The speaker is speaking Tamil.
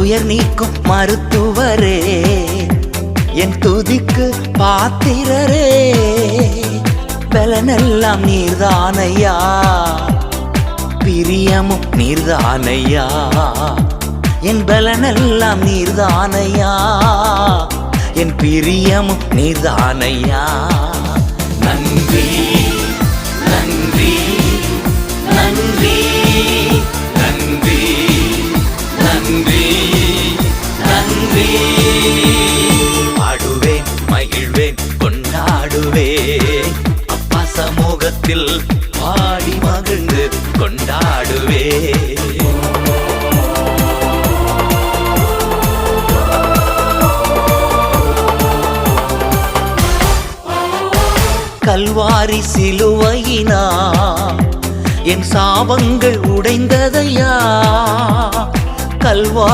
துயர் நீக்கும் மருத்துவரே, என் துதிக்கு பாத்திரரே, பலனெல்லாம் நீர்தானையா, பிரியமும் நீர்தானையா, என் பலனெல்லாம் நீர்தானையா, என் பிரியமும் நீர்தானையா. நன்றி நன்றி நன்றி நன்றி நன்றி நன்றி. பாடுவேன், மகிழ்வேன், கொண்டாடுவேன், அப்பா சமூகத்தில் பாடி மகிழ்ந்து கொண்டாடுவேன். கல்வாரி சிலுவையினா என் சாபங்கள் உடைந்ததையா, கல்வாரி